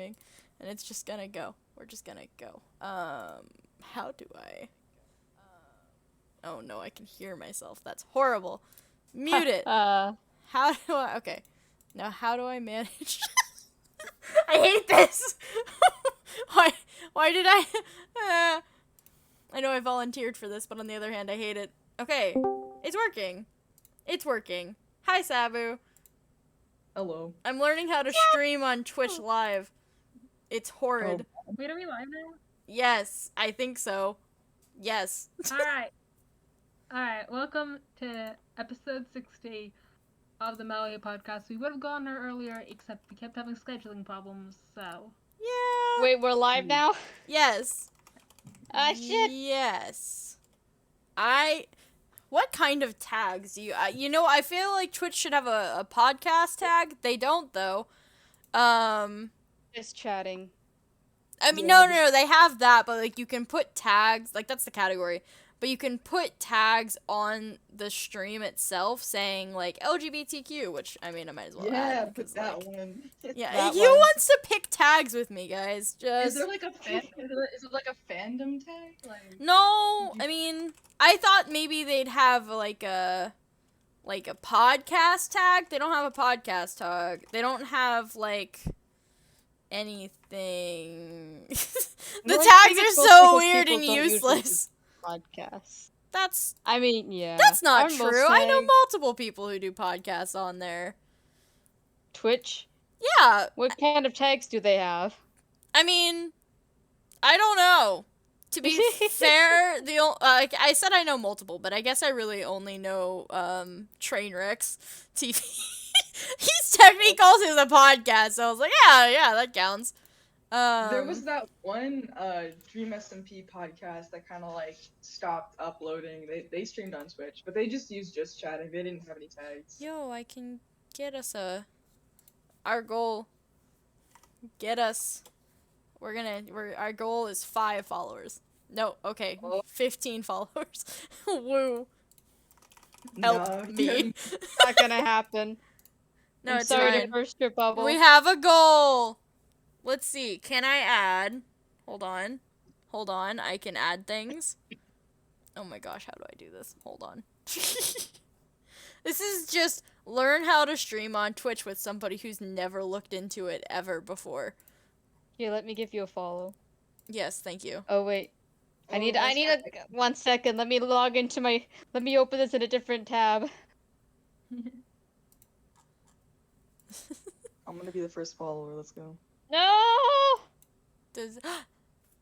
happening, and it's just gonna go. We're just gonna go. How do I? Oh no, I can hear myself. That's horrible. Mute it. How do I? Okay. Now, how do I manage? I hate this. Why? Why did I? I know I volunteered for this, but on the other hand, I hate it. Okay, it's working. It's working. Hi, Sabu. Hello. I'm learning how to stream on Twitch Live. It's horrid. Oh. Wait, are we live now? Yes, I think so. Yes. Alright, welcome to episode 60 of the Mellohi podcast. We would have gone there earlier, except we kept having scheduling problems, so... Yeah. Wait, we're live now? Yes. Shit. Yes. What kind of tags do you... I feel like Twitch should have a podcast tag. They don't, though. Just chatting. I mean, no, they have that, but, like, you can put tags, like, that's the category, but you can put tags on the stream itself saying, like, LGBTQ, which, I mean, I might as well add, put that one. Yeah, That who one. wants to pick tags with me, guys? Is there like a is it like a fandom tag? Like... No, I mean, I thought maybe they'd have, like a podcast tag. They don't have a podcast tag. They don't have, like... anything. The tags are so weird and useless. Podcasts. That's yeah. that's not Our most true. I know tags- multiple people who do podcasts on there. Twitch. Yeah, What kind of tags do they have? I mean, I don't know. To be fair, I said I know multiple, but I guess I really only know Trainwreck's TV. He calls his a podcast, so I was like, yeah, that counts. There was that one Dream SMP podcast that kind of like stopped uploading. They streamed on Twitch, but they just used just chatting. They didn't have any tags. Yo, I can get us our goal. Get us. Our goal is 5 followers. No, okay, 15 followers. Woo. Help me. Not gonna happen. No, I'm it's sorry fine. to burst your bubble. We have a goal. Let's see. Can I add? Hold on. I can add things. Oh my gosh, how do I do this? Hold on. This is just learn how to stream on Twitch with somebody who's never looked into it ever before. Here, let me give you a follow. Yes, thank you. Oh wait. I need 1 second. Let me log into my. Let me open this in a different tab. I'm gonna be the first follower. Let's go. No.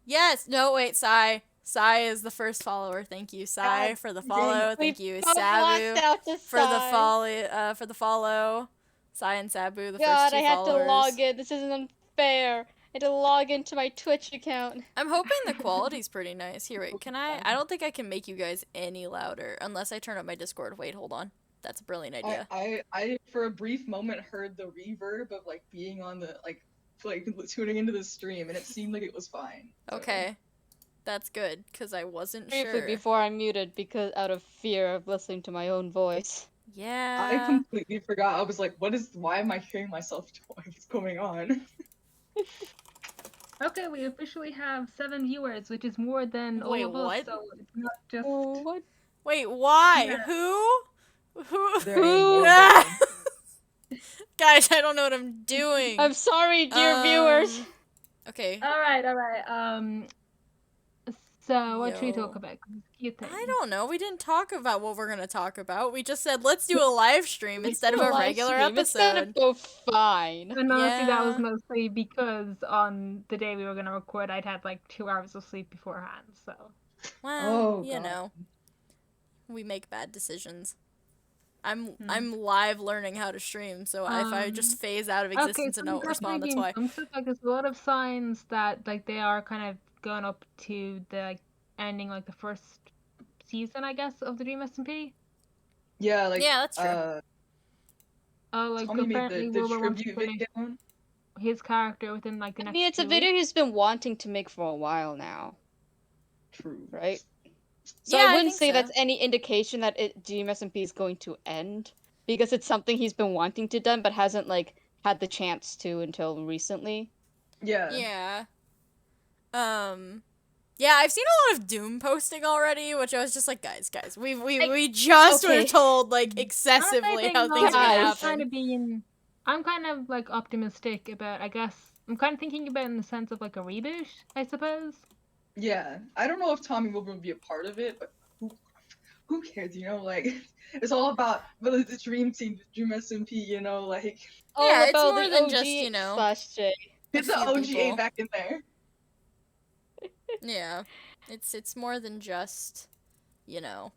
Yes. No. Wait. Sai is the first follower. Thank you, Sai, for the follow. Thank you, Sabu, for the follow. Sai and Sabu, the first 2 I had followers. to log in. This isn't unfair. I had to log into my Twitch account. I'm hoping the quality's pretty nice. Here, wait. Can I? I don't think I can make you guys any louder unless I turn up my Discord. Wait, hold on. That's a brilliant idea. I for a brief moment heard the reverb of like being on the like tuning into the stream, and it seemed like it was fine. So. Okay. That's good, because I wasn't Briefly sure. before I muted because out of fear of listening to my own voice. Yeah. I completely forgot. I was like, why am I hearing myself twice? What's going on? Okay, we officially have 7 viewers, which is more than Wait, all of us, what? so it's not just... Oh, what? Wait, why? Yeah. Who? There ain't no one. Guys, I don't know what I'm doing. I'm sorry, dear viewers. Okay. Alright. So, what should we Yo. talk about? Cute things. I don't know. We didn't talk about what we're gonna talk about. We just said let's do a live stream instead of a regular It's gonna episode. go fine. And honestly, that was Yeah. mostly because on the day we were gonna record, I'd had like 2 hours of sleep beforehand, so... Well, Oh, you God. know, we make bad decisions. I'm live learning how to stream, so if I just phase out of existence and don't respond, that's why. There's a lot of signs that like they are kind of going up to the like, ending like the first season, I guess, of the Dream SMP. Yeah, like Yeah, that's true. Like Tommy made apparently the Wilbur wants to tribute finish video. his character within like the I next. mean, it's a 2 video weeks. he's been wanting to make for a while now, True. right? So Yeah, I I wouldn't think say so. that's any indication that DMSMP is going to end, because it's something he's been wanting to done but hasn't like had the chance to until recently. Yeah. Yeah. Yeah, I've seen a lot of doom posting already, which I was just like, guys, we just were okay. told like excessively how things are gonna happen. I'm kind of like optimistic about. I guess I'm kind of thinking about it in the sense of like a reboot, I suppose. Yeah. I don't know if Tommy will be a part of it, but who cares? You know, like it's all about the dream team, the Dream SMP. You know, like All Yeah, it's about more the than OG just, you know, slash J. a get the few OGA people. back in there. Yeah. It's more than just, you know,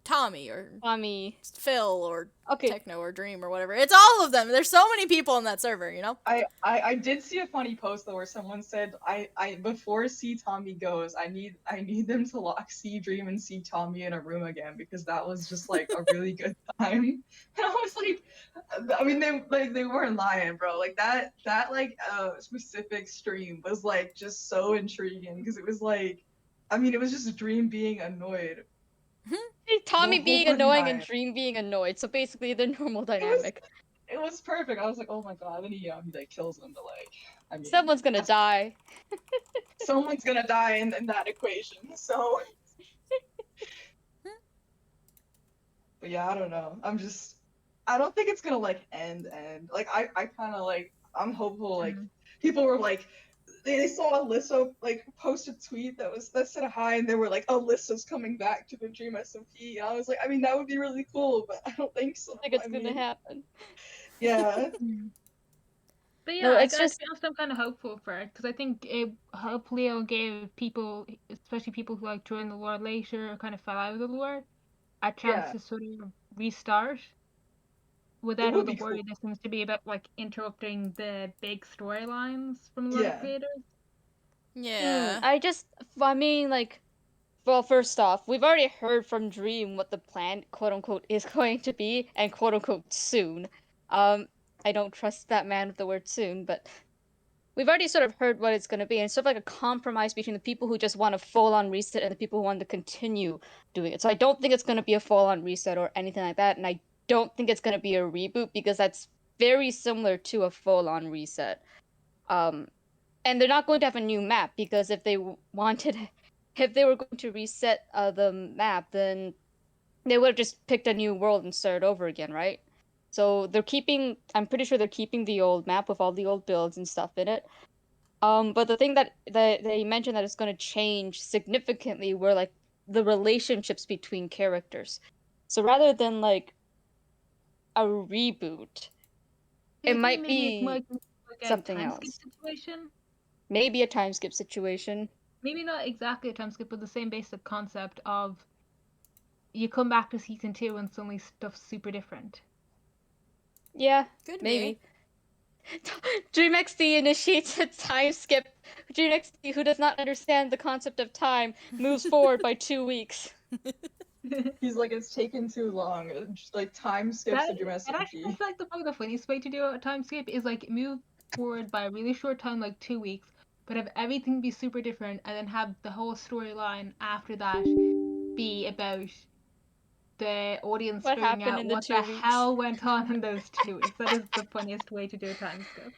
Tommy or Tommy. Phil or Okay. Techno or Dream or whatever. It's all of them. There's so many people in that server, you know? I did see a funny post though where someone said I before C Tommy goes, I need them to lock C Dream and C Tommy in a room again because that was just like a really good time. And I was like, I mean they weren't lying, bro. Like that like specific stream was like just so intriguing because it was like, I mean it was just Dream being annoyed. Tommy The whole being fucking annoying and time. Dream being annoyed. So basically, the normal It was dynamic. it was perfect. I was like, oh my god. Then he like kills them, but like, I mean, Someone's gonna die. someone's gonna die in that equation. So, but yeah, I don't know. I don't think it's gonna like end. Like, I kind of like, I'm hopeful. Like, people were like, they saw Alyssa like post a tweet that said hi, and they were like, Alyssa's coming back to the Dream SMP. And I was like, I mean, that would be really cool, but I don't think so. I think it's gonna happen. Yeah. But yeah, No, I it's gotta just be honest, I'm kind of hopeful for it because I think it hopefully it'll give people, especially people who like joined the lore later or kind of fell out of the lore, a chance Yeah. to sort of restart without It all would the be cool. worry there seems to be about like interrupting the big storylines from lore Yeah. creators. Yeah. I mean, like, well, first off, we've already heard from Dream what the plan, quote unquote, is going to be, and quote unquote soon. I don't trust that man with the word soon, but we've already sort of heard what it's going to be, and it's sort of like a compromise between the people who just want a full-on reset and the people who want to continue doing it. So I don't think it's going to be a full-on reset or anything like that, and I don't think it's going to be a reboot because that's very similar to a full-on reset. And they're not going to have a new map because if they wanted, if they were going to reset the map, then they would have just picked a new world and started over again, right? So they're keeping, I'm pretty sure they're keeping the old map with all the old builds and stuff in it. But the thing that they mentioned that it's going to change significantly were like the relationships between characters. So rather than like a reboot, it might Maybe it be might be like a something time skip else. situation. Maybe a time skip situation. Maybe not exactly a time skip, but the same basic concept of you come back to season 2 and suddenly stuff's super different. Yeah, Could maybe. be. Dream XD initiates a time skip. Dream XD, who does not understand the concept of time, moves forward by 2 weeks. He's like, it's taken too long. Just, like time skips the Dream That actually SMP. is like probably the funniest way to do a time skip is like move forward by a really short time, like 2 weeks, but have everything be super different, and then have the whole storyline after that be about the audience What figuring happened out in the what 2 the weeks? hell went on in those 2 weeks. That is the funniest way to do a time skip.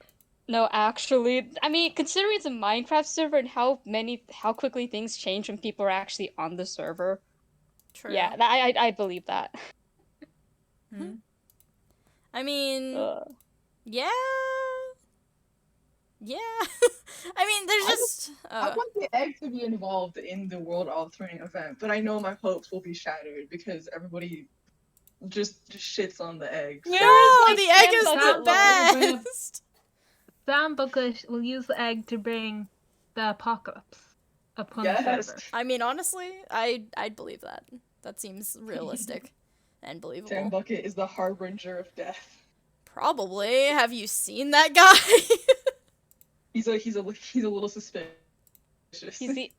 No, actually, I mean, considering it's a Minecraft server and how quickly things change when people are actually on the server. True. Yeah, I believe that. I mean, yeah. Yeah. I mean, there's just. I want the egg to be involved in the world altering event, but I know my hopes will be shattered because everybody just shits on the egg. No, So. the egg is Sam the Bucket will best. Sam Bucket will use the egg to bring the apocalypse upon the Yes. server. I mean, honestly, I'd believe that. That seems realistic and believable. Sam Bucket is the harbinger of death. Probably. Have you seen that guy? He's a little suspicious. He's the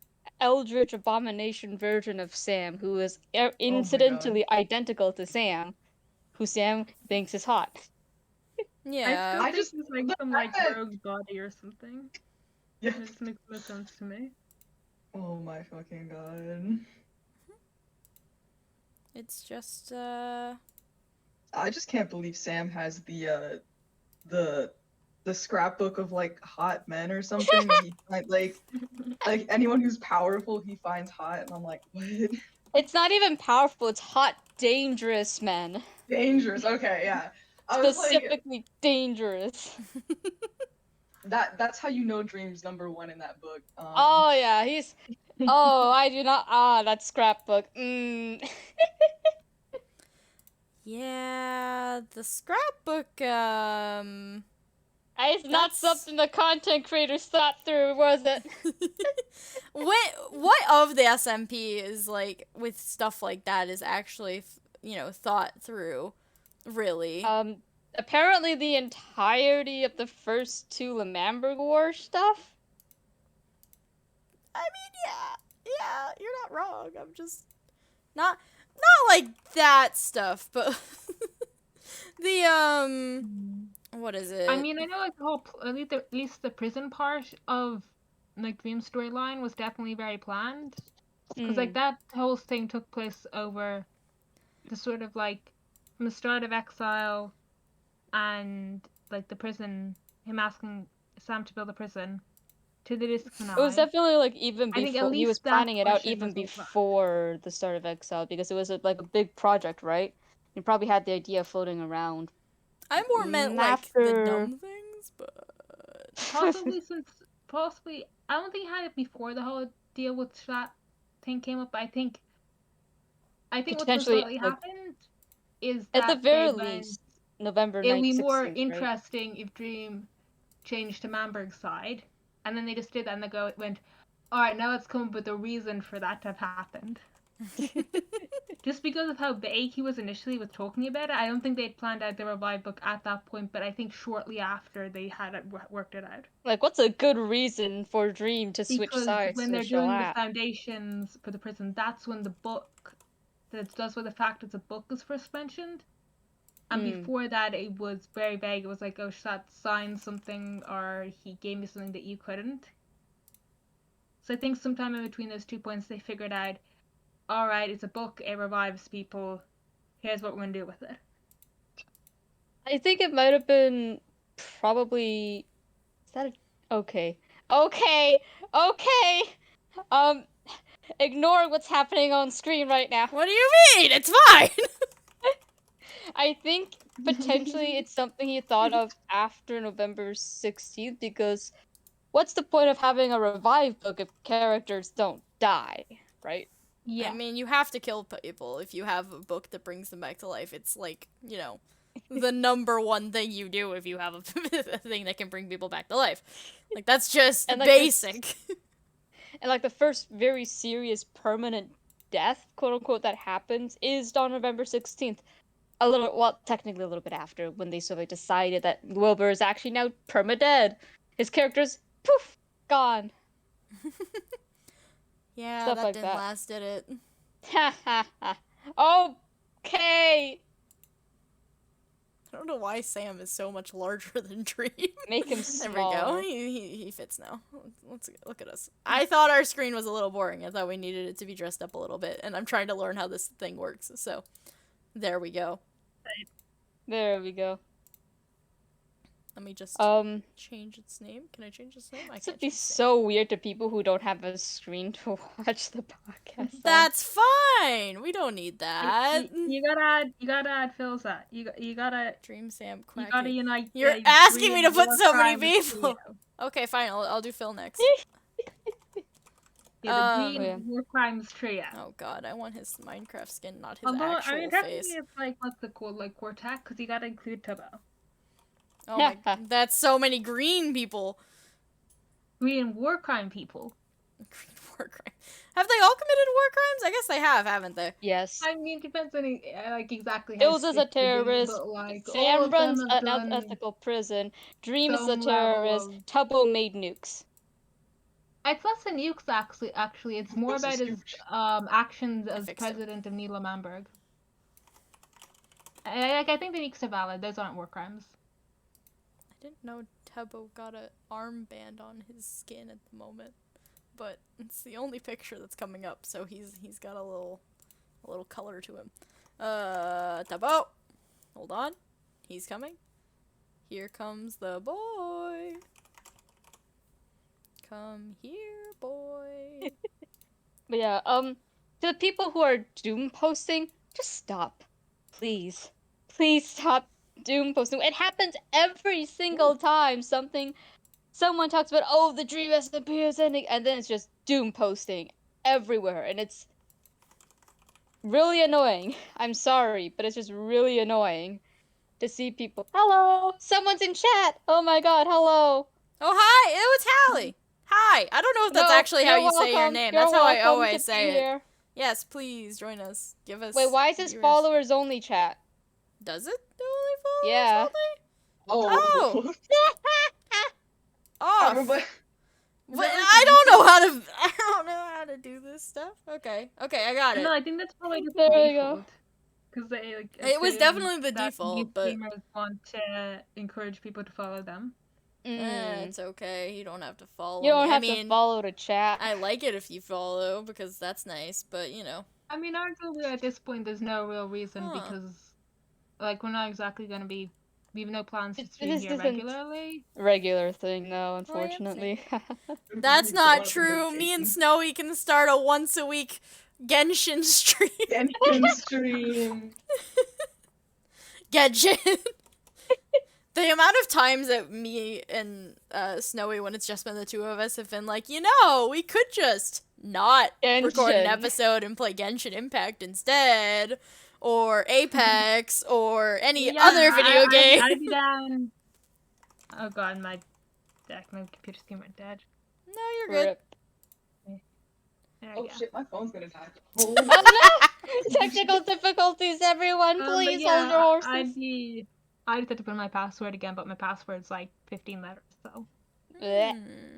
Eldritch Abomination version of Sam, who is Oh incidentally identical to Sam, who Sam thinks is hot. Yeah. I just think he's like some like that- rogue body or something. Yeah. It just makes no sense to me. Oh my fucking god. It's just I just can't believe Sam has the the scrapbook of like hot men or something that he like anyone who's powerful he finds hot, and I'm like, what? It's not even powerful, it's hot, dangerous men. Dangerous. Okay, yeah. I was like, Specifically dangerous. that's how you know Dream's number one in that book. Oh yeah, he's. Oh, I do not. That scrapbook. Yeah, the scrapbook, It's not something the content creators thought through, was it? what of the SMP is like with stuff like that is actually thought through, really. Apparently the entirety of the first 2 Lemamberg War stuff. I mean, yeah, you're not wrong. I'm just not like that stuff, but the what is it? I mean, I know like the whole at least the prison part of like Dream's storyline was definitely very planned, because like that whole thing took place over the sort of like from the start of Exile and like the prison, him asking Sam to build a prison, to the disconnect. It was definitely like even I think at before he was least that planning it out, portion even was all planned. before the start of Exile, because it was like a big project, right? He probably had the idea floating around. I more meant like the dumb things, but possibly I don't think he had it before the whole deal with that thing came up. But I think what's most likely happened is that at the very least November 9th, it'll be more 16th, interesting right? if Dream changed to Manberg's side, and then they just did that and they went, all right, now let's come up with a reason for that to have happened. Just because of how vague he was initially with talking about it, I don't think they'd planned out the revive book at that point, but I think shortly after they had worked it out. Like, what's a good reason for Dream to switch sides? Because when they're doing the foundations for the prison, that's when the book, that's where the fact it's a book is first mentioned. And before that, it was very vague. It was like, oh, Shat signed something, or he gave me something that you couldn't. So I think sometime in between those 2 points, they figured out, all right, it's a book, it revives people. Here's what we're going to do with it. I think it might have been probably... Is that okay. Ignore what's happening on screen right now. What do you mean? It's fine! I think potentially it's something he thought of after November 16th, because what's the point of having a revive book if characters don't die, right? Yeah. I mean, you have to kill people if you have a book that brings them back to life. It's like, the number one thing you do if you have a thing that can bring people back to life. Like, that's just basic. And like the first very serious permanent death, quote unquote, that happens is on November 16th. Technically a little bit after, when they sort of decided that Wilbur is actually now perma-dead. His character's poof, gone. Yeah, Stuff that like didn't last, did it? Ha ha ha. Okay. I don't know why Sam is so much larger than Dream. Make him small. There we go. He fits now. Let's look at us. I thought our screen was a little boring. I thought we needed it to be dressed up a little bit, and I'm trying to learn how this thing works. So, there we go. There we go. Let me just change its name. Can I change its name? This would be so weird to people who don't have a screen to watch the podcast. That's fine. We don't need that. You gotta add Phil's at. You gotta Dream Sam Quacky. You gotta unite. You're asking me to put so many people. Okay, fine. I'll do Phil next. Yeah, the Green War Crimes trio. Oh god, I want his Minecraft skin, not his actual face. It's like what's it called, like quartet, because you gotta include Tubbo. Oh my, that's so many green people. Green war crime people. Green war crime. Have they all committed war crimes? I guess they have, haven't they? Yes. I mean, it depends on like exactly. Ilz is a terrorist. Like, Sam runs an ethical prison. Dream is a terrorist. Tubbo made nukes. It's less than nukes, actually. It's more about his actions as president of Nila Manberg. I think the nukes are valid. Those aren't war crimes. I didn't know Tubbo got an armband on his skin at the moment, but it's the only picture that's coming up, so he's got a little color to him. Tubbo, hold on, he's coming. Here comes the boy. Come here, boy. But yeah, to the people who are doom posting, just stop. Please. Please stop doom posting. It happens every single time someone talks about, oh, the Dream SMP is ending, and then it's just doom posting everywhere, and it's really annoying. I'm sorry, but it's just really annoying to see people. Hello! Someone's in chat! Oh my god, hello! Oh, hi! It's Hallie! Hi! I don't know if that's No, actually how you're you say your welcome. name. You're That's how I welcome always to say be it. here. Yes, please join us. Give us. Wait, why is this viewers. followers only chat? Does it only Yeah. followers only? Oh. Off. Everybody. But I don't know how to do this stuff. Okay, I got it. No, I think that's probably just There the we go. default. Because they like. It was assume definitely the that default, these but streamers want to encourage people to follow them. it's okay. You don't have to follow You don't me. have to follow to chat. I like it if you follow because that's nice, but you know. I mean, arguably at this point, there's no real reason Huh. because, like, we're not exactly gonna be. We have no plans to stream This here isn't regularly. regular thing, though, unfortunately. That's not true. Me and Snowy can start a once a week Genshin stream. Genshin stream. Genshin. The amount of times that me and Snowy, when it's just been the two of us, have been like, we could just not record an Genshin. episode and play Genshin Impact instead, or Apex, or any Yeah, other video game. I'd be down. Oh god, my computer screen went dead. No, you're good. Rip. There Oh we go. shit, my phone's gonna die. Oh no! Technical difficulties, everyone! But Please yeah, hold your horses. I just had to put in my password again, but my password's like 15 letters, so. Blech. Hmm.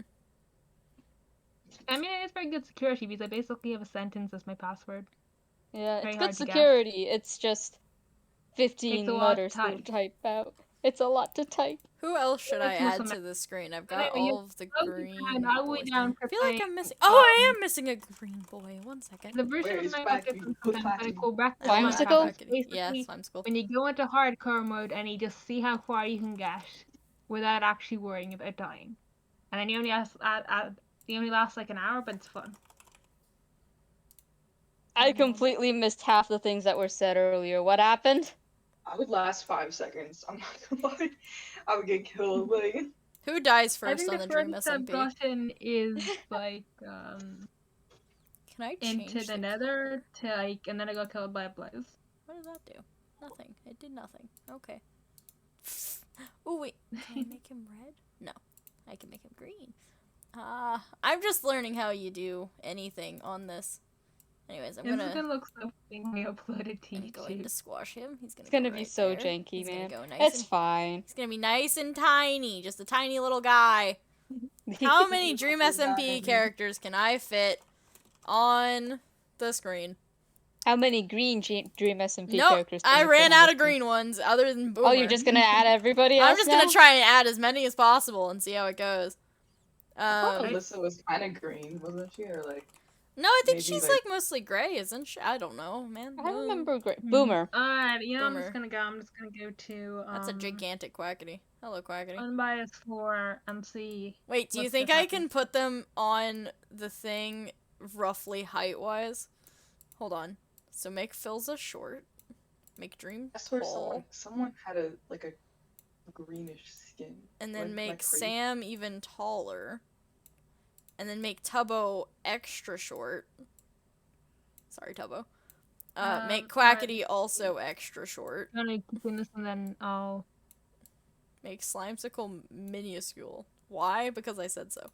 I mean, it's very good security because I basically have a sentence as my password. Yeah, Very it's hard good to guess. security. It's just 15 Takes a lot to letters to type. type out. It's a lot to type. Who else should I Let's do add some- to the screen? I've got Anyway, all of the okay, green fine, I'll boys. wait down I for feel like playing, I'm missing. Oh, I am missing a green boy. 1 second. The version Where of is my Quacky? different Who's sometimes very Quacky? cool back Oh, Whimsical? Basically, Yeah, Slimeskull. when you go into hardcore mode and you just see how far you can get without actually worrying about dying, and then you only last like an hour, but it's fun. I completely missed half the things that were said earlier. What happened? I would last 5 seconds. I'm not gonna lie. I would get killed. Like, Who dies I first think on the the Dream furthest I've SMP? gotten is like Can I change into the nether to like, and then I got killed by a blaze. What does that do? Nothing. It did nothing. Okay. Oh wait, can I make him red? No, I can make him green. I'm just learning how you do anything on this. Anyways, I'm This is gonna gonna look so funny when we upload it to I'm going to YouTube. squash him. He's gonna. It's gonna go be right so there. janky, He's man. Gonna go nice It's and, fine. He's gonna be nice and tiny, just a tiny little guy. How many Dream SMP characters can I fit on the screen? How many green Dream SMP Nope, characters? can I you ran put on out this of thing? green ones other than Boomer. Oh, you're just gonna add everybody else I'm just now? gonna try and add as many as possible and see how it goes. I thought Alyssa was kind of green, wasn't she? Or like, No, I think maybe, she's like- like mostly gray, isn't she? I don't know, man. I remember great. Mhm. Boomer. Alright, I'm Boomer. just gonna go. I'm just gonna go to That's a gigantic Quackity. Hello, Quackity. unbiased 4 and see. Wait, do you what's think gonna I can put them on the thing roughly height-wise? Hold on. So make Philza short. Make Dream I swear tall. someone had a greenish skin. And Am then I make crazy? Sam even taller. And then make Tubbo extra short. Sorry, Tubbo. Make Quackity also extra short. I'm gonna keep doing this and then I'll. Make Slimesicle minuscule. Why? Because I said so.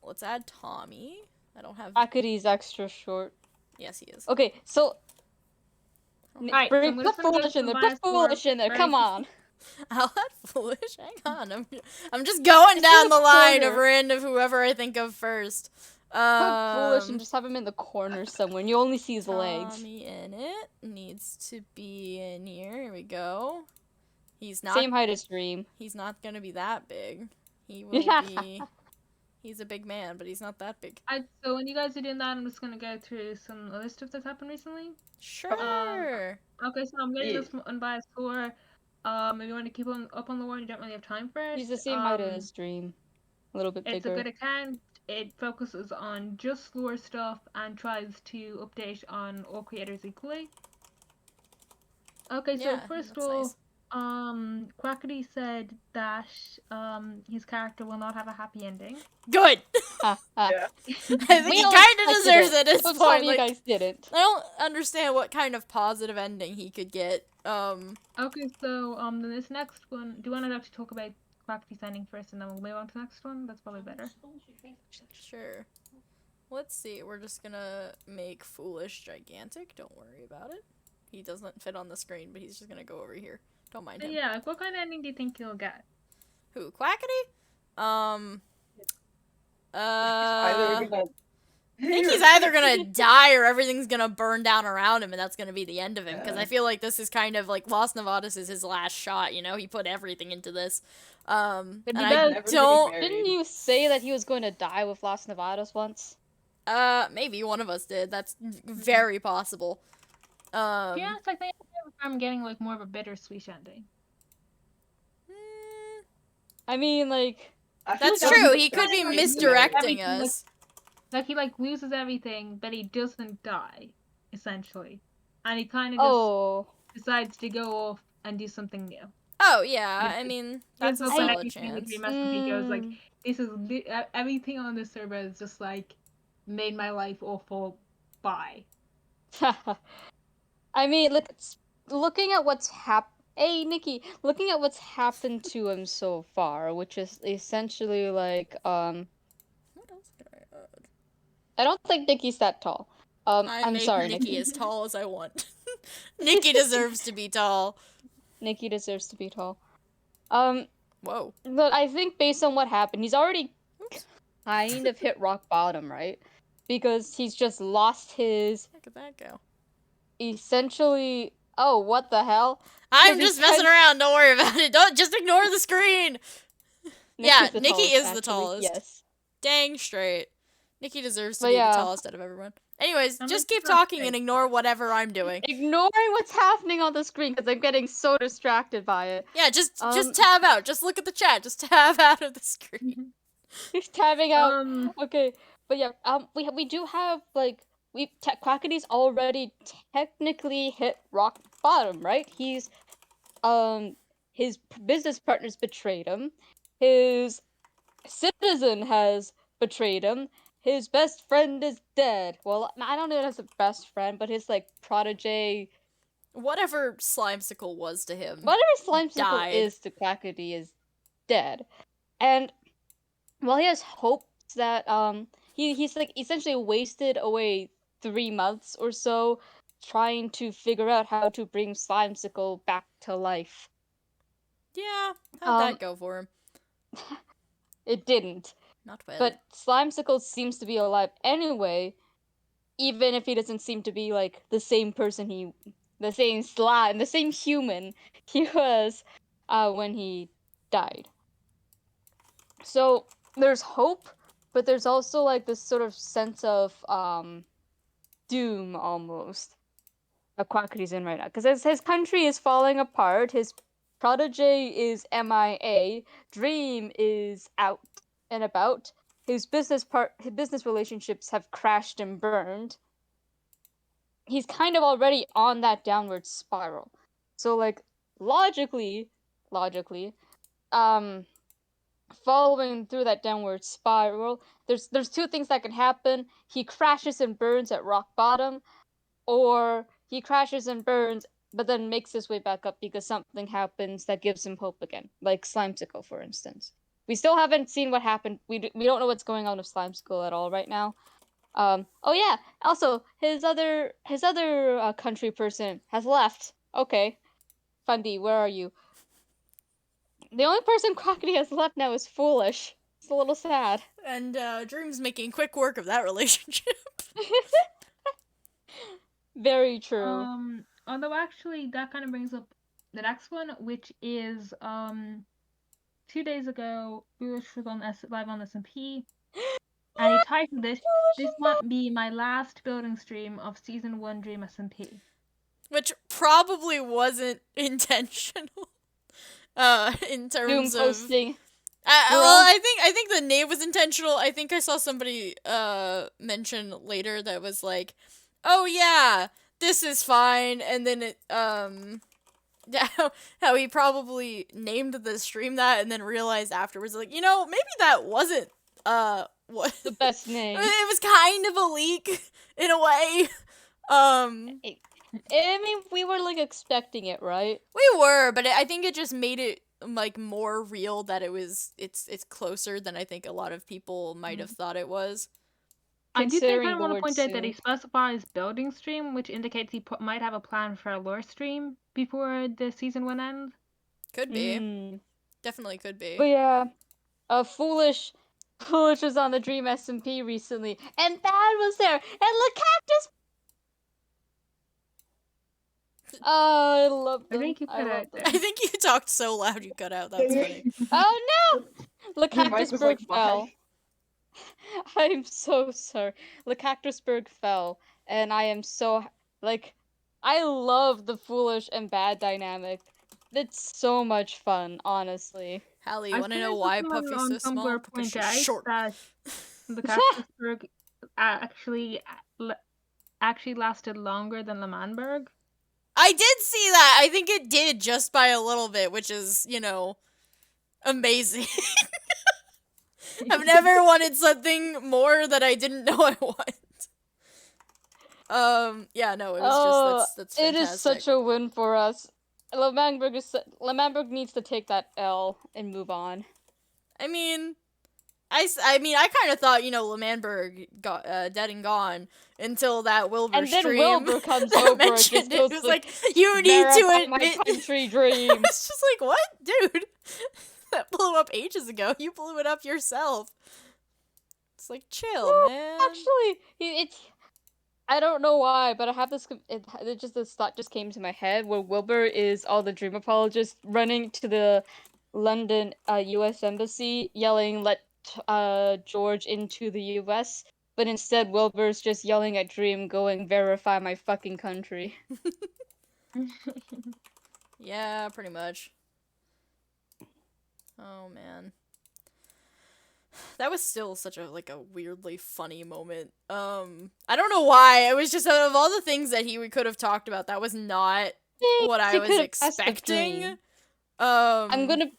Let's add Tommy. I don't have... Akity's extra short. Yes, he is. Okay, so Alright, so I'm put just gonna go foolish to in there. Put unbiased 4 foolish in there. very Come on. I'll add Foolish. Hang on. I'm just going Just down in the the line of corner. random whoever I think of first. Put foolish and just have him in the corner somewhere. And you only see his legs. Tommy in it needs to be in here. Here we go. He's not. Same height as Dream. He's not gonna be that big. He will Yeah. be. He's a big man, but he's not that big. So when you guys are doing that, I'm just gonna go through some other stuff that's happened recently. Sure. Okay, so I'm getting Yeah. this unbiased 4. If you want to keep on up on the lore, you don't really have time for it. He's the same height as Dream. A little bit It's bigger. a good account. It focuses on just lore stuff and tries to update on all creators equally. Okay, so Yeah, first of that's all, nice. Quackity said that his character will not have a happy ending. Good! Yeah. I think We he all kind of expected deserves it. it at this But point. some of you guys didn't. I don't understand what kind of positive ending he could get. Okay, so then this next one, do you want to actually talk about Quackity's ending first, and then we'll move on to the next one? That's probably better. Sure. Let's see, we're just gonna make Foolish gigantic, don't worry about it. He doesn't fit on the screen, but he's just gonna go over here. Don't mind him. Yeah, what kind of ending do you think he'll get? Who, Quackity? Either gonna... I think he's either gonna die or everything's gonna burn down around him, and that's gonna be the end of him. Because I feel like this is kind of like Lost Novatus is his last shot. You know, he put everything into this. And he I does. Never don't. getting Didn't you say that he was going to die with Los Nevados once? Maybe one of us did. That's very possible. Yeah, it's like I'm getting like more of a bittersweet ending. I mean, like... That's like true. that He could be was misdirecting everything, us. Like he like loses everything, but he doesn't die, essentially, and he kind of just decides to go off and do something new. Oh yeah, I mean that's a Just solid like chance. Dream SMP goes like, this is everything on this server is just like made my life awful. Bye. I mean, looking at what's Hey, Nikki, looking at what's happened to him so far, which is essentially like, What else can I add? I don't think Nikki's that tall. I'm sorry, Nikki as tall as I want. Nikki deserves to be tall. Nikki deserves to be tall. Whoa. But I think based on what happened, he's already kind of hit rock bottom, right? Because he's just lost his... How could that go? Essentially... Oh, what the hell? I'm just messing around, don't worry about it. Don't just ignore the screen. Yeah, Nikki is the tallest. Yes. Dang straight. Nikki deserves to be the tallest out of everyone. Anyways, just keep talking and ignore whatever I'm doing. Ignoring what's happening on the screen because I'm getting so distracted by it. Yeah, just tab out. Just look at the chat. Just tab out of the screen. He's tabbing out. Okay, but yeah, we do have like Quackity's already technically hit rock bottom, right? He's his business partners betrayed him. His citizen has betrayed him. His best friend is dead. Well, I don't know if that's a best friend, but his like protege. Whatever Slimesicle was to him. Whatever Slimesicle is to Quackity is dead. And while he has hopes that he's like essentially wasted away 3 months or so trying to figure out how to bring Slimesicle back to life. Yeah, how'd that go for him? It didn't. Not well. But Slimesicle seems to be alive anyway, even if he doesn't seem to be like the same person the same slime, the same human he was when he died. So there's hope, but there's also like this sort of sense of doom almost that Quackity's in right now. Because his country is falling apart, his protege is MIA, Dream is out and about, his business relationships have crashed and burned. He's kind of already on that downward spiral. So like logically, following through that downward spiral, there's 2 things that can happen. He crashes and burns at rock bottom, or he crashes and burns but then makes his way back up because something happens that gives him hope again, like Slimesicle, for instance. We still haven't seen what happened. We don't know what's going on with Slimesicle at all right now. Oh yeah, also, his other country person has left. Okay. Fundy, where are you? The only person Quackity has left now is Foolish. It's a little sad. And Dream's making quick work of that relationship. Very true. Although actually that kind of brings up the next one, which is 2 days ago, Foolish was on live on SMP, and he titled this might be my last building stream of Season 1 Dream SMP. Which probably wasn't intentional. In Doom terms of posting. well, I think the name was intentional. I think I saw somebody mention later that was like, "Oh yeah, this is fine," and then it how he probably named the stream that and then realized afterwards, like, you know, maybe that wasn't what The best name. it was kind of a leak in a way. I mean, we were like expecting it, right? We were, but I think it just made it like more real that it's closer than I think a lot of people might have thought it was. I do think I Considering the want to word point out that he soon. specifies building stream, which indicates he might have a plan for a lore stream before the season 1 ends. Could be. Definitely could be. But yeah, Foolish was on the Dream SMP recently, and Bad was there, and Lacactus. Oh, I love them. I think you cut out there. I think you talked so loud you cut out. That's funny. Oh no! Your mic was like, Lacactusburg fell. I'm so sorry. Lacactusburg fell, and I am so like, I love the Foolish and Bad dynamic. It's so much fun, honestly. Hallie, you want to know why Puffy's so small? Because she's short. That the Cactusburg actually lasted longer than Lemanberg. I did see that. I think it did just by a little bit, which is, you know, amazing. I've never wanted something more that I didn't know I want. Yeah, no, it was just that's fantastic. It is such a win for us. Lemanberg needs to take that L and move on. I mean, I kind of thought, you know, Lemanberg got dead and gone until that Wilbur and stream. And then Wilbur comes over and just it. goes It was like, you need to admit my country dreams. It's just like, what? Dude, that blew up ages ago. You blew it up yourself. It's like, chill, man. Actually, it's... I don't know why, but I have this. This thought just came to my head where Wilbur is all the dream apologists running to the London U.S. embassy, yelling, "Let George into the U.S." But instead, Wilbur's just yelling at Dream, going, "Verify my fucking country." Yeah, pretty much. Oh man. That was still such a weirdly funny moment. I don't know why. It was just out of all the things that he could have talked about, that was not what I was expecting. I'm gonna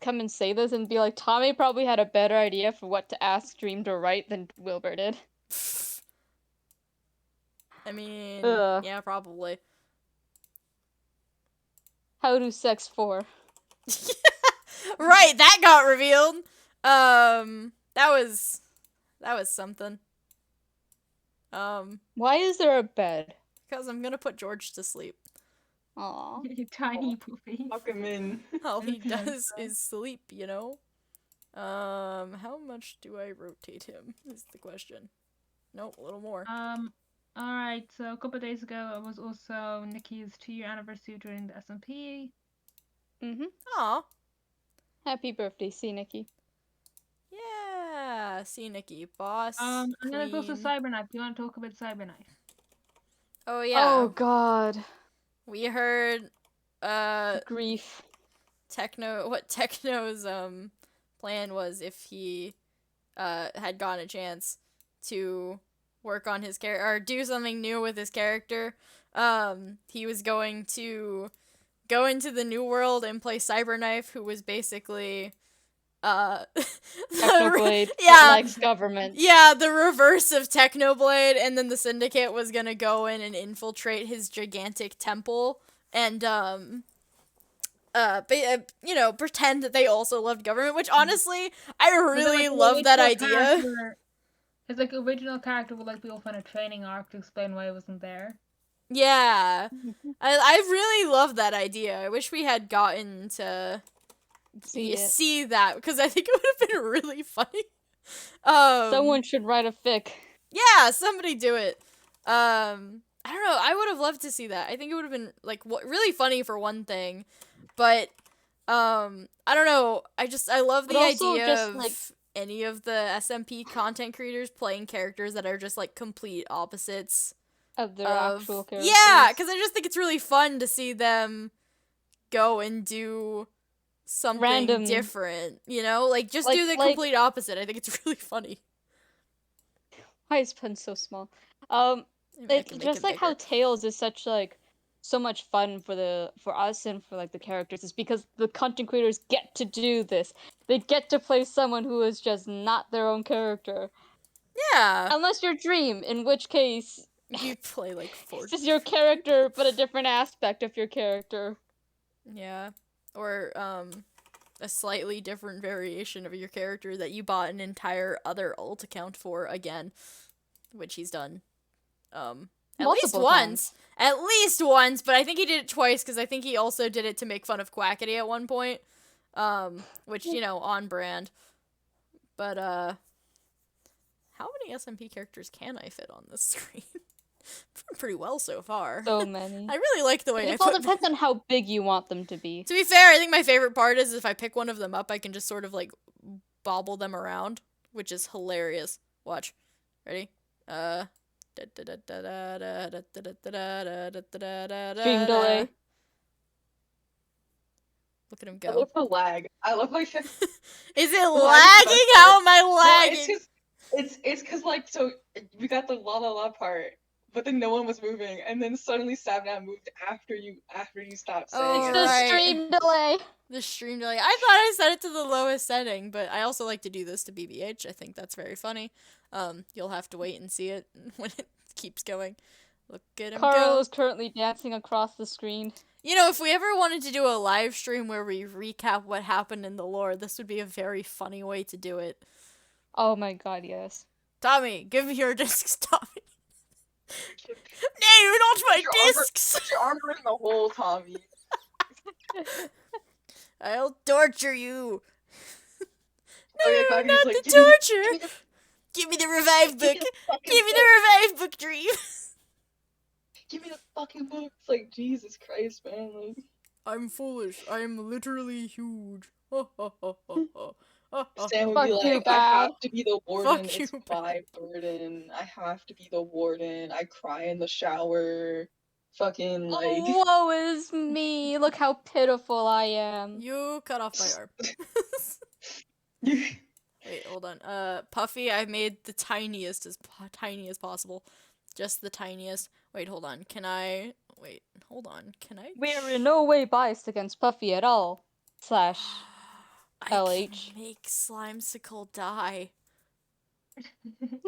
come and say this and be like, Tommy probably had a better idea for what to ask Dream to write than Wilbur did. I mean, yeah, probably. How do sex for? Right, that got revealed. That was something. Why is there a bed? Because I'm gonna put George to sleep. Aw. Tiny poopy. Lock him in. All he does is sleep, you know? How much do I rotate him, is the question. Nope, a little more. Alright, so a couple of days ago, it was also Nikki's 2-year anniversary during the SMP. Aw. Happy birthday, see Nikki. Yeah, see Nikki, boss. And then there's also Cyberknife. Do you want to talk about Cyberknife? Oh yeah. Oh god. We heard grief. What Techno's plan was if he had gotten a chance to work on his character or do something new with his character. He was going to go into the new world and play Cyberknife, who was basically Technoblade likes government. Yeah, the reverse of Technoblade, and then the Syndicate was gonna go in and infiltrate his gigantic temple and you know, pretend that they also loved government, which honestly, I really love that idea. His original character would be off on a training arc to explain why he wasn't there. Yeah. I really love that idea. I wish we had gotten to see that, because I think it would have been really funny. Someone should write a fic. Yeah, somebody do it. I don't know. I would have loved to see that. I think it would have been really funny for one thing, but I don't know. I love the idea of any of the SMP content creators playing characters that are just complete opposites of their actual characters. Yeah, because I just think it's really fun to see them go and do something Random. different, you know? Like, just Like- do the like- complete opposite. I think it's really funny. Why is Pun so small? Maybe I Like can make just it like how bigger. Tails is such like so much fun for us and for like the characters is because the content creators get to do this. They get to play someone who is just not their own character. Yeah. Unless you're Dream, in which case You play like 4 it's just your character but a different aspect of your character. Yeah. Or, a slightly different variation of your character that you bought an entire other alt account for again, which he's done. At least Multiple once. times. At least once, but I think he did it twice because I think he also did it to make fun of Quackity at one point. Which, you know, on brand. But, how many SMP characters can I fit on this screen? Pretty well so far. So many. I really like the way It I all put. depends on how big you want them to be. To be fair, I think my favorite part is if I pick one of them up, I can just sort of like bobble them around, which is hilarious. Watch. Ready? Stream delay. Look at him I go. love the lag. I love like Is it Well, lagging? How am I Well, lagging? it's cause like so we got the la la la part, but then no one was moving, and then suddenly Sabnap moved after you stopped saying Oh, it. The right. stream delay. The stream delay. I thought I set it to the lowest setting, but I also like to do this to BBH. I think that's very funny. You'll have to wait and see it when it keeps going. Look at him Carl go. is currently dancing across the screen. You know, if we ever wanted to do a live stream where we recap what happened in the lore, this would be a very funny way to do it. Oh my god, yes. Tommy, give me your discs, Tommy. No, not my Put your armor- discs! Put your armor in the hole, Tommy. I'll torture you. Oh, yeah, No, Quackity's not like, the "Give me the- torture! Give me the revive book! Give me the fucking Give me book. the revive book, Dream! Give me the fucking book. It's like, Jesus Christ, man. Like, I'm foolish. I am literally huge. Ha ha ha ha ha. Ha, ha, Sam would ha. be Fuck you, like, I Bob. have to be the warden. Fuck It's you, my burden. I have to be the warden. I cry in the shower. Fucking like. Oh, woe is me. Look how pitiful I am. You cut off my arm. Wait, hold on. Puffy, I made the tiniest as tiny as possible. Just the tiniest. Wait, hold on. Can I? Wait, hold on. Can I? We are in no way biased against Puffy at all. / I LH. can make Slimesicle die. No!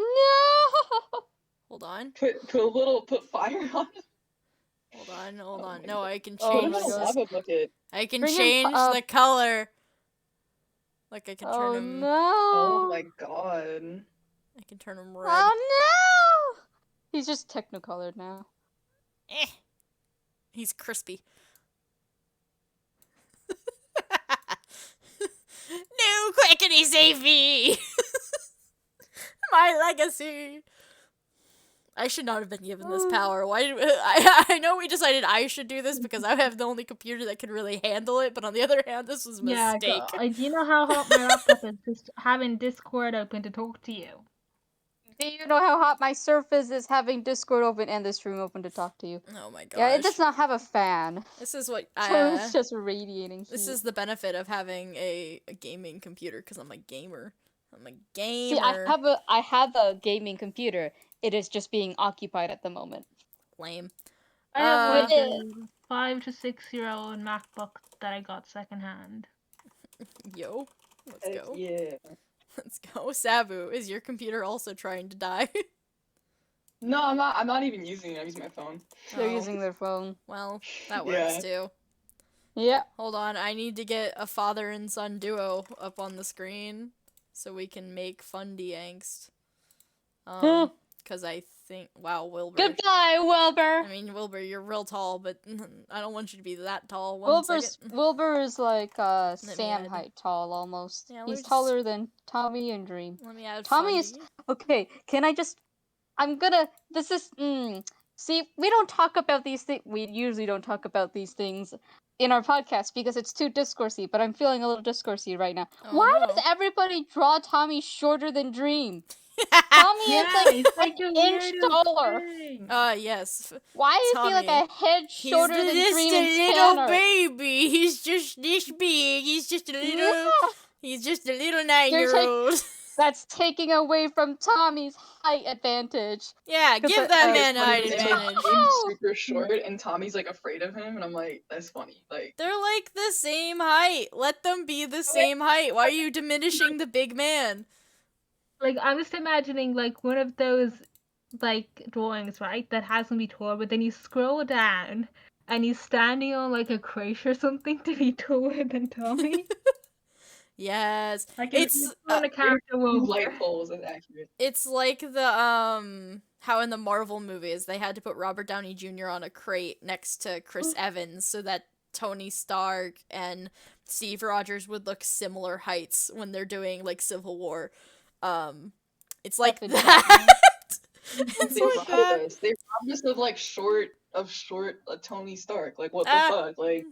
Hold on. Put fire on it. Hold on. Hold Oh on. my No, I can Oh change my Put a God. this. lava bucket. I can Bring him change up. the color. Like I can turn Oh him. no! Oh my god. I can turn him red. Oh no! He's just technicolored now. Eh. He's crispy. No, Quackity, save me! My legacy. I should not have been given this power. Why did I know we decided I should do this because I have the only computer that can really handle it, but on the other hand, this was a mistake. Do you know how hot my laptop is? Just having Discord open to talk to you. Do you know how hot my Surface is having Discord open and this room open to talk to you? Oh my gosh. Yeah, it does not have a fan. This is what So it's just radiating heat. this is the benefit of having a gaming computer because I'm a gamer. I'm a gamer. See, I have a gaming computer. It is just being occupied at the moment. Lame. I have like Uh, a 5 to 6-year-old MacBook that I got secondhand. Yo, let's Heck go. yeah. Let's go. Sabu, is your computer also trying to die? No, I'm not. I'm not even using it. I'm using my phone. They're Oh, using their phone. well, that works Yeah. too. Yeah. Hold on, I need to get a father and son duo up on the screen so we can make Fundy Angst. Because I think, wow, Wilbur. Goodbye, Wilbur. I mean, Wilbur, you're real tall, but I don't want you to be that tall. One second. Wilbur is like me Sam add- height tall almost. Yeah, let me He's just- taller than Tommy and Dream. Let me add Tommy is Fundy. okay. Can I just? This is. See, we don't talk about these things. We usually don't talk about these things in our podcast because it's too discoursey. But I'm feeling a little discoursey right now. Oh, Why no. does everybody draw Tommy shorter than Dream? Tommy is like it's like an the inch weirdest taller. thing. Yes. Why is he like Tommy. a head He's shorter than just Dream a and little Tanner? baby. He's just this big. He's just a little. Yeah. He's just a little You're 9-year-old. That's taking away from Tommy's height advantage. Yeah, 'Cause give that man It's a funny height because advantage. James super short and Tommy's like afraid of him, and I'm like, that's funny. Like, They're like the same height. Let them be the same height. Why are you diminishing the big man? Like, I'm just imagining, like, one of those, like, drawings, right, that has him be taller, but then you scroll down, and he's standing on, like, a crate or something to be taller than Tommy. Yes. Like, It's on a character will light poles is accurate. it's like the how in the Marvel movies they had to put Robert Downey Jr. on a crate next to Chris Evans so that Tony Stark and Steve Rogers would look similar heights when they're doing like Civil War. It's like That's that. It's They like robbed that. us. They robbed us of like short Tony Stark. Like, what the Ah. fuck? Like,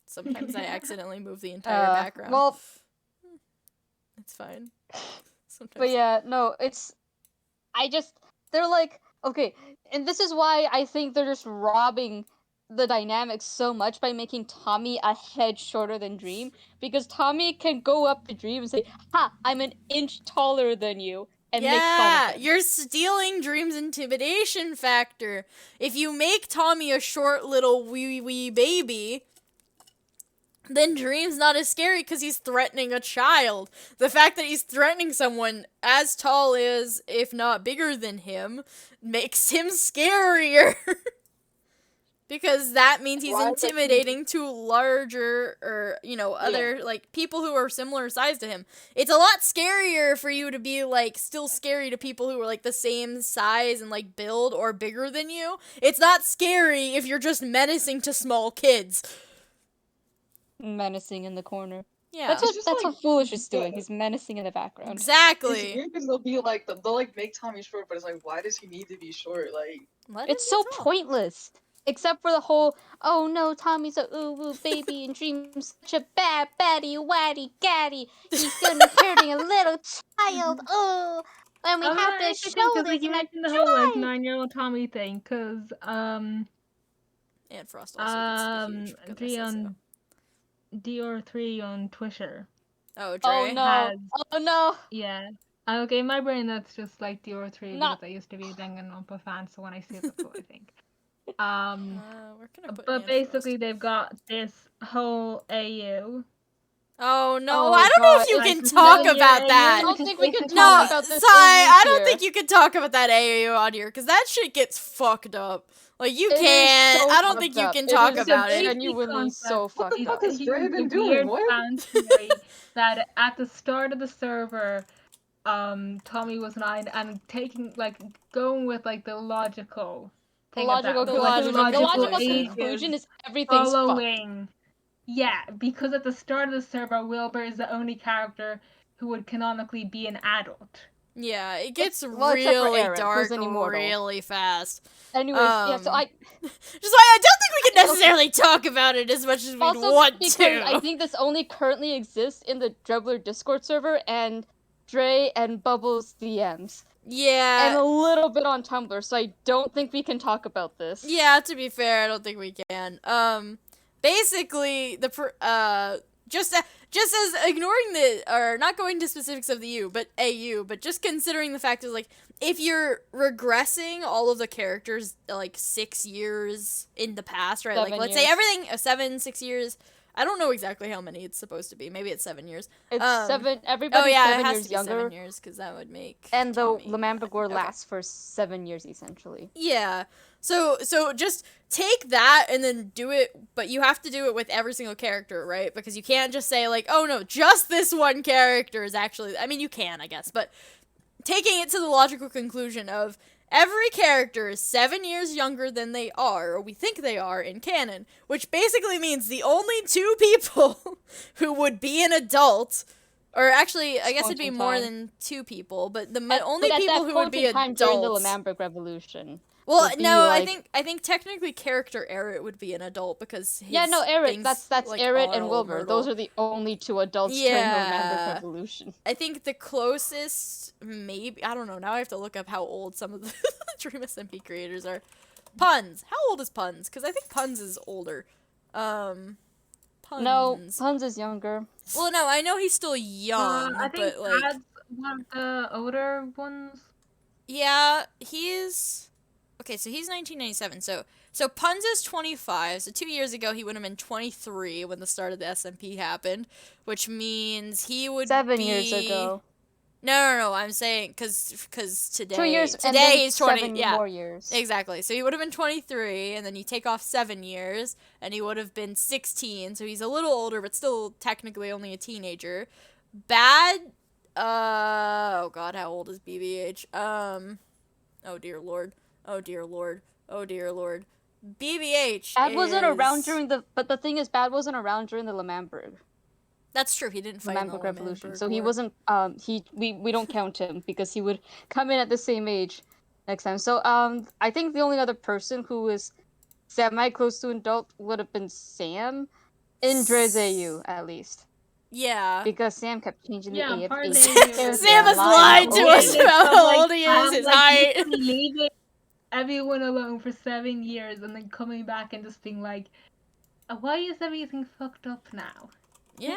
Sometimes I accidentally move the entire background. Well, It's fine. Sometimes. but yeah, no, they're like, okay, and this is why I think they're just robbing the dynamics so much by making Tommy a head shorter than Dream, because Tommy can go up to Dream and say, ha, I'm an inch taller than you, and make fun of him. You're stealing Dream's intimidation factor. If you make Tommy a short little wee baby, then Dream's not as scary because he's threatening a child. The fact that he's threatening someone as tall as, if not bigger than him, makes him scarier. Because that means he's intimidating to larger or, other, like, people who are similar size to him. It's a lot scarier for you to be, like, still scary to people who are, like, the same size and, like, build or bigger than you. It's not scary if you're just menacing to small kids. Menacing in the corner. Yeah. That's like, what Foolish is doing. He's menacing in the background. it's Exactly. weird because they'll be like, they'll like make Tommy short, but it's like, why does he need to be short? Like, It's so pointless. Except for the whole, oh no, Tommy's a ooh baby and Dream's such a bad baddie waddy gaddy. He's gonna be hurting a little child. Oh, and we have to show this in a the whole like 9-year-old Tommy thing, cause And Frost also gets the huge Dre on Dior3 on Twitter. Oh, Dre? Oh no. Oh no. Yeah. Okay, in my brain that's just like Dior3 No. because I used to be a Danganronpa fan, so when I see it, that's what I think. We're gonna put But basically they've got this whole AU. Oh no, Oh, I don't know God. if you Like, can no, talk yeah, about yeah, that. I don't think we can No, talk about this. Sai, I don't here. think you can talk about that AAU on here, because that shit gets fucked up. Like, you It is can't. so I don't fucked think you up. can It talk is about it. genuinely so fucked the fuck up. is Dre been doing? Weird What? fan theory that at the start of the server, Tommy was 9 and going with like the logical thing The logical age conclusion is everything's fucked. following. Yeah, because at the start of the server, Wilbur is the only character who would canonically be an adult. Yeah, it gets Well, except for really Aaron, dark who's an immortal. really fast. Anyways, yeah, so I Just why I don't think we can necessarily talk about it as much as we'd also want because to. I think this only currently exists in the Dribbler Discord server and Dre and Bubbles DMs. Yeah. And a little bit on Tumblr, so I don't think we can talk about this. Yeah, to be fair, I don't think we can. Basically, just as ignoring or not going to specifics of the AU, but just considering the fact is, like, if you're regressing all of the characters, like, 6 years in the past, right? 7 Like, let's years. say everything, 6 years. I don't know exactly how many it's supposed to be. Maybe it's 7 years. It's 7, everybody's Oh yeah, 7 it has years to be younger. 7 years, because that would make And the Tommy Lamambagor okay. lasts for 7 years, essentially. Yeah. So just take that and then do it, but you have to do it with every single character, right? Because you can't just say, like, oh no, just this one character is actually, I mean, you can, I guess, but taking it to the logical conclusion of every character is 7 years younger than they are, or we think they are, in canon, which basically means the only 2 people who would be an adult, or actually, I guess it'd be more than 2 people, but the only people who would be adults during the Lamamberg Revolution. Well, would be, no, like- I think technically character Eret would be an adult because his Eret. things, That's like, Eret are and all Wilbur. immortal. Those are the only 2 adults during the Lamamberg Revolution. I think the closest maybe, I don't know, now I have to look up how old some of the Dream SMP creators are. Puns. How old is Puns? Because I think Puns is older. Puns. No, Puns is younger. Well, no, I know he's still young, I think but, like... Brad's one of the older ones. Yeah, he's... Okay, so he's 1997, so Puns is 25, so 2 years ago he would have been 23 when the start of the SMP happened, which means he would 7 be... years ago. No, I'm saying, because today... 2 years, today and then he's 20... 7 yeah, more years. exactly. So he would have been 23, and then you take off 7 years, and he would have been 16, so he's a little older, but still technically only a teenager. Bad... oh god, how old is BBH? Oh dear lord. Oh dear lord. Oh dear lord. BBH Bad wasn't around is... during the... But the thing is, Bad wasn't around during the Lemamberg. That's true, he didn't fight in the Lemamberg Revolution. Lemamberg So he War. wasn't... We don't count him, because he would come in at the same age next time. So, I think the only other person who was semi-close to adult would have been Sam. In Drezeu, at least. Yeah. Because Sam kept changing the age. part of Sam has lied to us about how old he is, his height. Leaving everyone alone for 7 years and then coming back and just being like, why is everything fucked up now? Yeah.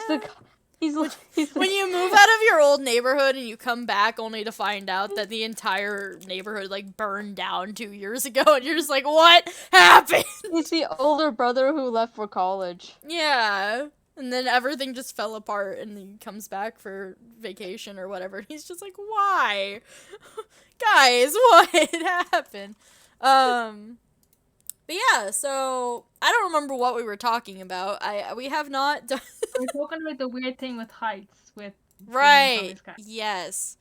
He's When you move out of your old neighborhood and you come back only to find out that the entire neighborhood, like, burned down 2 years ago, and you're just like, what happened? He's the older brother who left for college. Yeah. And then everything just fell apart, and he comes back for vacation or whatever. And he's just like, why? Guys, what happened? But yeah, so I don't remember what we were talking about. We have not done... We're talking about the weird thing with heights, with... Right, yes.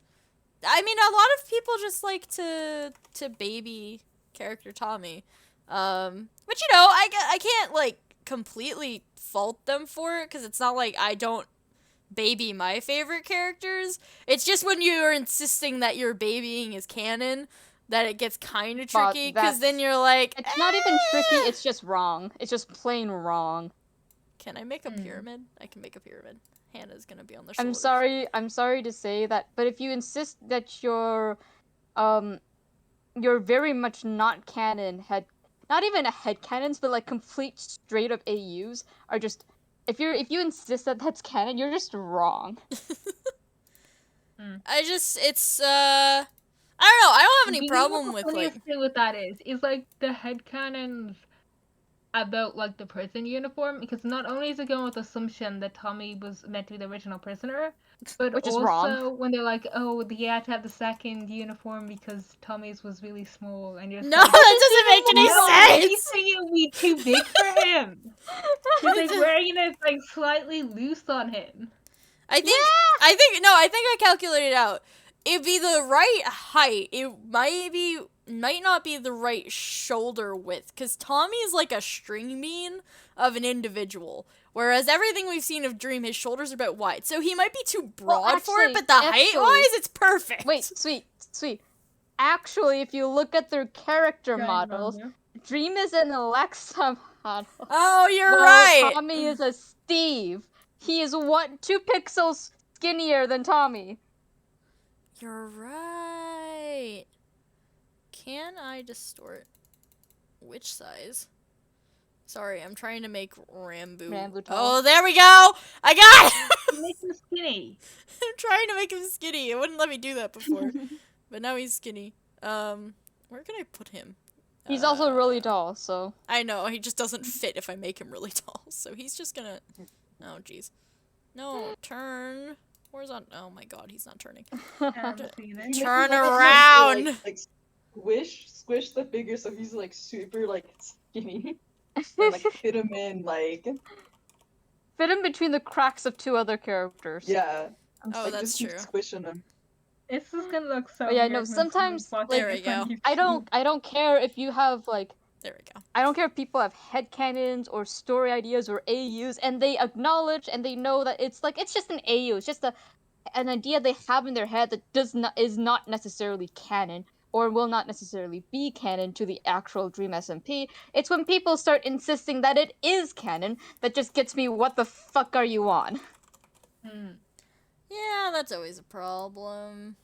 I mean, a lot of people just like to baby character Tommy. But, you know, I can't, like, completely fault them for it, because it's not like I don't baby my favorite characters. It's just when you're insisting that your babying is canon that it gets kind of tricky, because then you're like... It's not even tricky, it's just wrong. It's just plain wrong. Can I make a pyramid? I can make a pyramid. Hannah's gonna be on the shoulders. I'm sorry to say that, but if you insist that you're very much not canon, not even a headcanons, but like complete straight up AUs are just, if you insist that that's canon, you're just wrong. It's I don't know, I don't have any problem with, like... The funniest thing with that is like, the headcanons about, like, the prison uniform, because not only is it going with the assumption that Tommy was meant to be the original prisoner, but which also is wrong. When they're like, oh, he had to have the second uniform because Tommy's was really small, and you're just No, like, that doesn't make any sense! He's saying it would be too big for him! He's like wearing it, like, slightly loose on him. I think I calculated it out. It'd be the right height. It might not be the right shoulder width, because Tommy's like a string bean of an individual, whereas everything we've seen of Dream, his shoulders are a bit wide, so he might be too broad for it, but height-wise, it's perfect. Wait, sweet. Actually, if you look at their character models, Dream is an Alexa model. Oh, you're right! Tommy is a Steve. He is 2 pixels skinnier than Tommy. You're right. Can I distort? Which size? Sorry, I'm trying to make Rambo. Oh, there we go! I got it! Make him skinny. I'm trying to make him skinny. It wouldn't let me do that before. But now he's skinny. Where can I put him? He's also really tall, so... I know, he just doesn't fit if I make him really tall. So he's just gonna... Oh, jeez. No, turn... Where's on? Oh my god, he's not turning. Turn around! Like squish the figure so he's like super like skinny. And like fit him in, like... Fit him between the cracks of 2 other characters. Yeah. Oh, that's just true. Squishing him. It's just gonna look so yeah, weird no, when sometimes, someone's there watching we go. it. I don't care if you have, like... There we go. I don't care if people have headcanons or story ideas or AUs, and they acknowledge and they know that it's like, it's just an AU, it's just an idea they have in their head that is not necessarily canon, or will not necessarily be canon to the actual Dream SMP. It's when people start insisting that it is canon that just gets me, what the fuck are you on? Yeah, that's always a problem.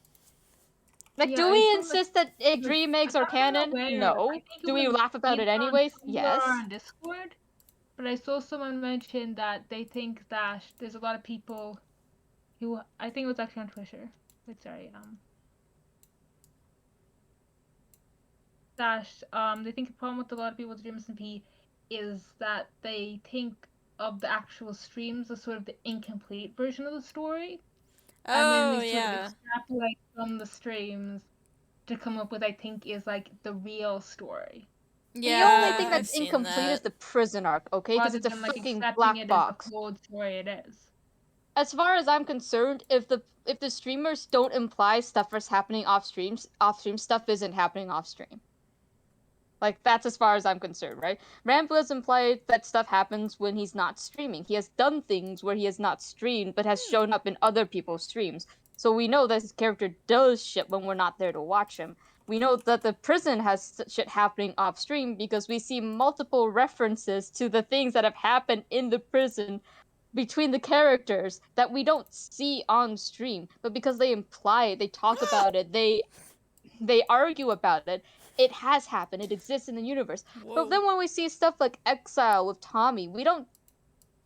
Like, Yeah, do I we saw, like, insist that dream eggs are I'm not canon? aware. I No. think it Do we was laugh about it either on anyways? Tumblr or Yes. on Discord, but I saw someone mention that they think that there's a lot of people who, I think it was actually on Twitter. Wait, sorry. That they think the problem with a lot of people with DSMP is that they think of the actual streams as sort of the incomplete version of the story, and then Oh, they sort of yeah. extrapolate from the streams to come up with, I think, is like the real story. The only Yeah, thing I've that's seen incomplete is that. the prison arc, okay? Because Rather it's a than like fucking accepting black it as the box. full story it is. As far as I'm concerned, if the streamers don't imply stuff is happening off stream stuff isn't happening off stream. Like, that's as far as I'm concerned, right? Rambo has implied that stuff happens when he's not streaming. He has done things where he has not streamed, but has shown up in other people's streams. So we know that his character does shit when we're not there to watch him. We know that the prison has shit happening off stream because we see multiple references to the things that have happened in the prison between the characters that we don't see on stream, but because they imply it, they talk about it, they argue about it. It has happened. It exists in the universe. Whoa. But then when we see stuff like Exile with Tommy, we don't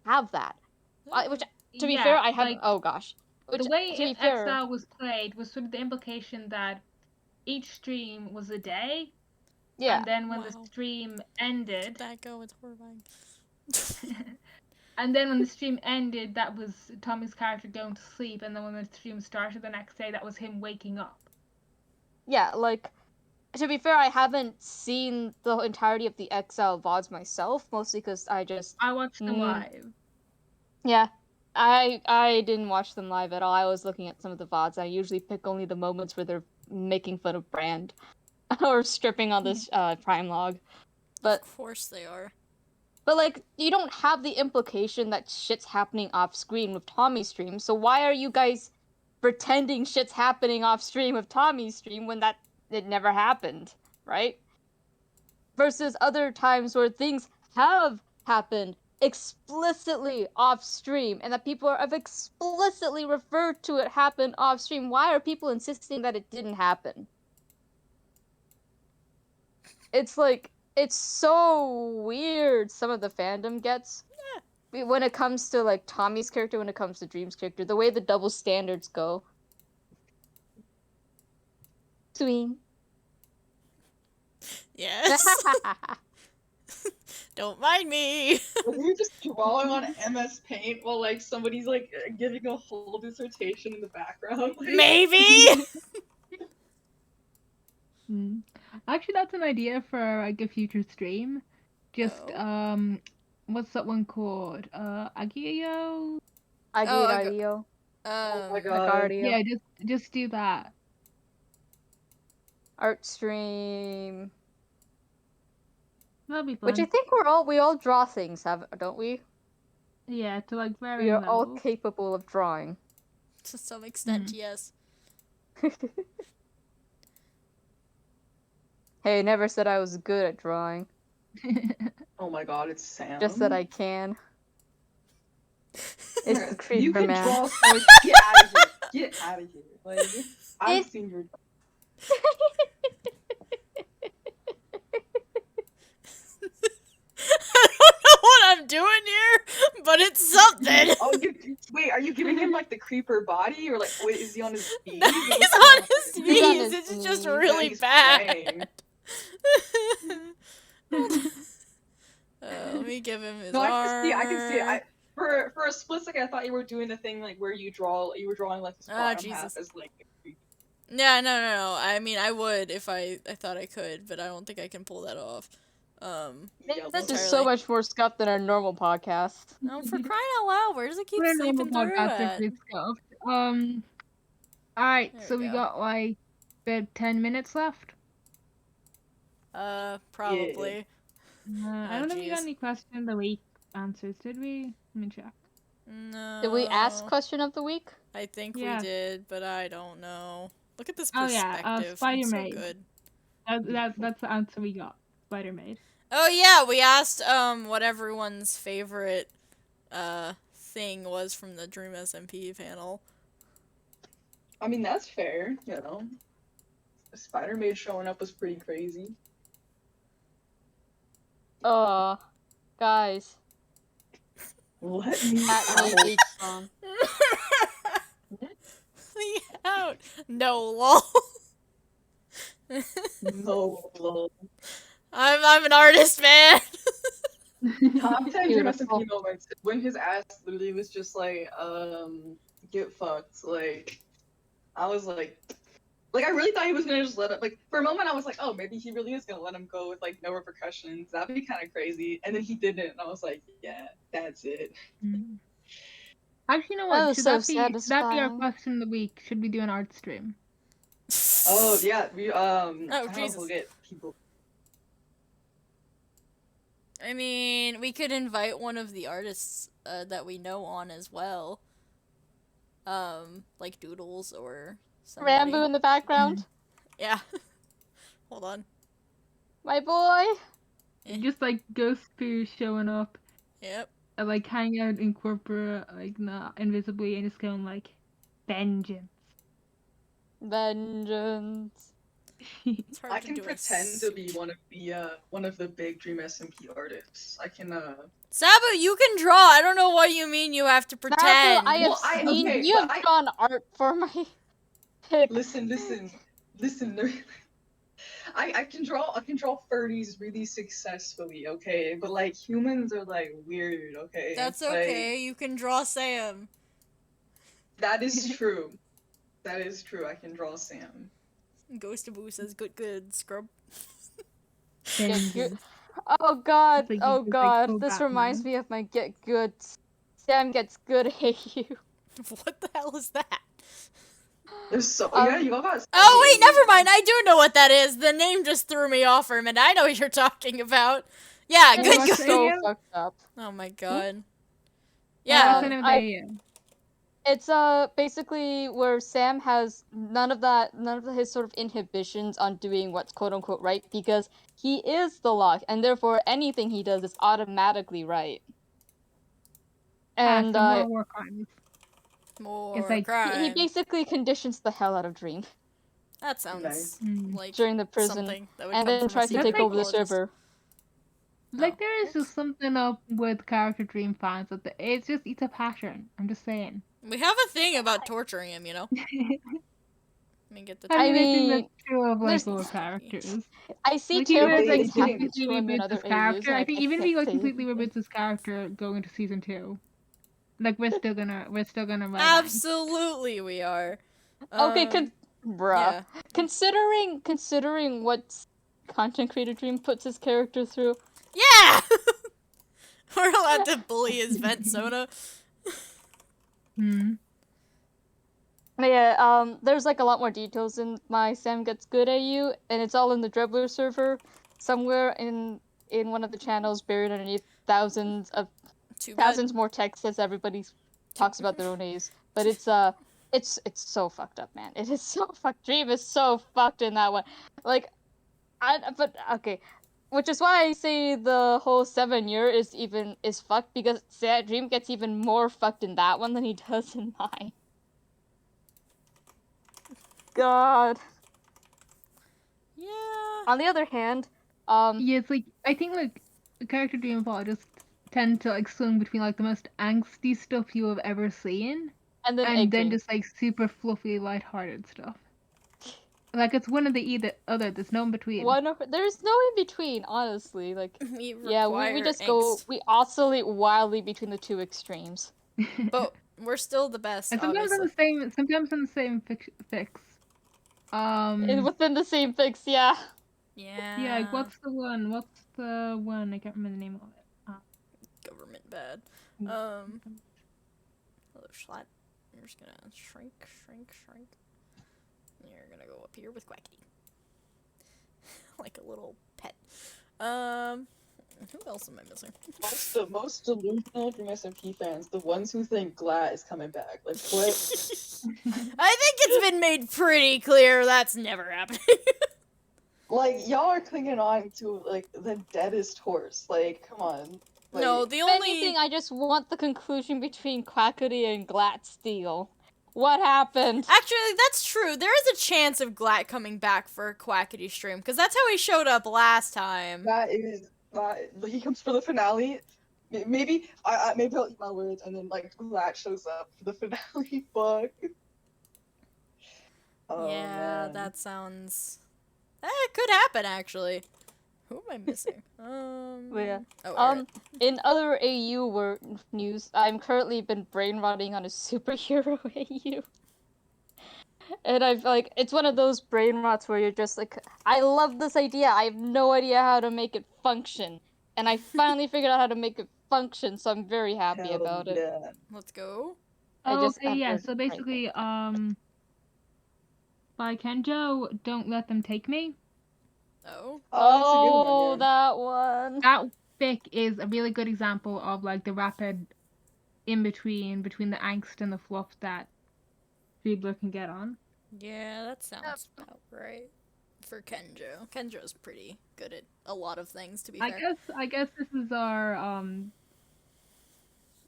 have that. Which, to be fair, I haven't. Like, Oh gosh. Which, the way to be fair, Exile was played was sort of the implication that each stream was a day, yeah. and then when Wow. the stream ended, That go, it's horrifying. and then when the stream ended, that was Tommy's character going to sleep, and then when the stream started the next day, that was him waking up. Yeah, like, to be fair, I haven't seen the entirety of the Exile VODs myself, mostly because I watched them live. Yeah, I didn't watch them live at all. I was looking at some of the VODs. I usually pick only the moments where they're making fun of Brand or stripping on this Prime log. But of course they are. But like, you don't have the implication that shit's happening off screen with Tommy's stream. So why are you guys pretending shit's happening off stream with Tommy's stream when it never happened, right? Versus other times where things have happened explicitly off stream and that people have explicitly referred to it happen off stream. Why are people insisting that it didn't happen? It's like, it's so weird some of the fandom gets. Yeah. When it comes to like Tommy's character, when it comes to Dream's character, the way the double standards go. Swing. Yes. Don't mind me. Were you just drawing on MS Paint while like somebody's like giving a whole dissertation in the background? Like... Maybe. Actually, that's an idea for like a future stream. Just what's that one called? Agio? Agio. Oh my god. Yeah, just do that. Art stream. That'll be fun. Which I think we all draw things, don't we? Yeah, to like very We are levels. all capable of drawing. To some extent, yes. Hey, never said I was good at drawing. Oh my god, it's Sam. Just that I can. It's the creeper you can man. draw so get out of here. Get out of here. Like, I've seen your I don't know what I'm doing here, but it's something. Oh, wait, are you giving him like the creeper body, or like, wait, is he on his knees? No, he's on his knees. It's just really he's bad. Let me give him his No, arm. I can see it. For a split second, I thought you were doing the thing like where you were drawing like his bottom half as like a creeper. Yeah, no. I mean, I would if I thought I could, but I don't think I can pull that off. This is so much more scuffed than our normal podcast. No, for crying out loud, where does it keep sleeping through at? Alright, so we got like about 10 minutes left. Probably. I don't think we got any question of the week answers, did we? Let me check. No. Did we ask question of the week? I think we did, but I don't know. Look at this Oh perspective. yeah, Spider-Maid. So good. That's the answer we got. Spider-Maid. Oh yeah, we asked what everyone's favorite thing was from the Dream SMP panel. I mean, that's fair, you know. Spider-Maid showing up was pretty crazy. Guys, Let me that out. May 8 song. Me out. No, lol. No, lol. I'm an artist, man. Top 10 Dream SMP Beautiful. moments when his ass literally was just like, get fucked. Like, I was like, I really thought he was gonna just let him. Like, for a moment, I was like, oh, maybe he really is gonna let him go with like no repercussions. That'd be kind of crazy. And then he didn't, and I was like, yeah, that's it. Actually, you know That what? was Should so that be our satisfying. question of the week? Should we do an art stream? Oh yeah, we I don't know if Jesus. we'll get people. I mean, we could invite one of the artists that we know on as well. Like Doodles or somebody. Rambo in the background. Yeah. Hold on. My boy. Just like Ghost Poo showing up Yep. and like hanging out in corporate, like not invisibly, and just going like, vengeance. Vengeance. It's hard I to can do pretend to be one of the big Dream SMP artists. I can Sabu, you can draw. I don't know what you mean you have to pretend. Sabu, I have Well, seen okay, you but have drawn art for my pick. listen. I can draw furries really successfully, okay? But like humans are like weird, okay? That's Like, okay. You can draw Sam. that is true. That is true. I can draw Sam. Ghost of Boo says good scrub. Vengeance. Oh god, It's like oh he's just, like, god, full this reminds Batman. me of my Get Good. Sam gets good, hate you. What the hell is that? There's so Um, yeah, you all got. Oh wait, never mind. I do know what that is. The name just threw me off for a minute. I know what you're talking about. Yeah, Hey, good. what's Good. the so name? fucked up. Oh my god. What's Yeah. the name of the I- AM? It's basically where Sam has none of his sort of inhibitions on doing what's quote unquote right because he is the lock, and therefore anything he does is automatically right. And some more war crimes. More It's like- crime. he basically conditions the hell out of Dream That sounds Nice. like during the prison, something that would and come then from tries to a take like- over the psychologist. server. Like Oh. there is just something up with character Dream fans that it's a pattern. I'm just saying. We have a thing about torturing him, you know. Let me get the. I I think mean, that's true of like there's- all characters. I see Like even if terrible they- like things they- he happen to completely him in reboots other his AUs, character, and I think I even if he can't like say completely anything. reboots his character going into season 2, like we're still gonna write Absolutely, we are. Okay, bruh. Yeah. Considering what content creator Dream puts his character through, Yeah. We're allowed to bully his vent soda. but yeah, there's like a lot more details in my Sam Gets Good AU, and it's all in the Dribbler server, somewhere in one of the channels buried underneath thousands Too bad. more texts as everybody talks about their own A's. But it's so fucked up, man. It is so fucked. Dream is so fucked in that one. Like, but okay. Which is why I say the whole 7-year is fucked, because Dream gets even more fucked in that one than he does in mine. God. Yeah. On the other hand, Yeah, it's like I think like the character Dream and Paul just tend to like swing between like the most angsty stuff you have ever seen, and then and Egg then Dream. just like super fluffy, lighthearted stuff. Like it's one or the other. There's no in between. There's no in between, honestly. Like, We yeah, we require just angst. we oscillate wildly between the two extremes. But we're still the best, And sometimes on obviously. the same fix. Within the same fix, yeah. Yeah. Yeah, like what's the one? I can't remember the name of it. Government bad. Mm. Hello, Schlatt. You're just gonna shrink. You're gonna go up here with Quacky. Like a little pet. Who else am I missing? The most delusional Dream SMP fans, the ones who think Glad is coming back. Like what? I think it's been made pretty clear that's never happening. Like y'all are clinging on to like the deadest horse. Like come on. Like, No, the If only anything, I just want the conclusion between Quackery and Glatsteel. What happened? Actually, that's true. There is a chance of Glatt coming back for a Quackity stream, because that's how he showed up last time. That he comes for the finale. Maybe maybe I'll eat my words, and then like Glad shows up for the finale. Fuck. Oh, Yeah, man. that sounds. It could happen actually. Who am I missing? Yeah. Oh, Eric. In other AU news, I'm currently been brain rotting on a superhero AU. And I've like, it's one of those brain rots where you're just like, I love this idea. I have no idea how to make it function. And I finally figured out how to make it function, so I'm very happy Hell about it. yeah. Let's go. I just Okay, have yeah. to So write basically, it. by Kenjo, Don't Let Them Take Me. Oh. Oh, that's a good one. Oh, Yeah. that one. That fic is a really good example of like the rapid in between the angst and the fluff that Dribbler can get on. Yeah, that sounds about right. For Kenjo. Kenjo's pretty good at a lot of things, to be fair. I guess this is our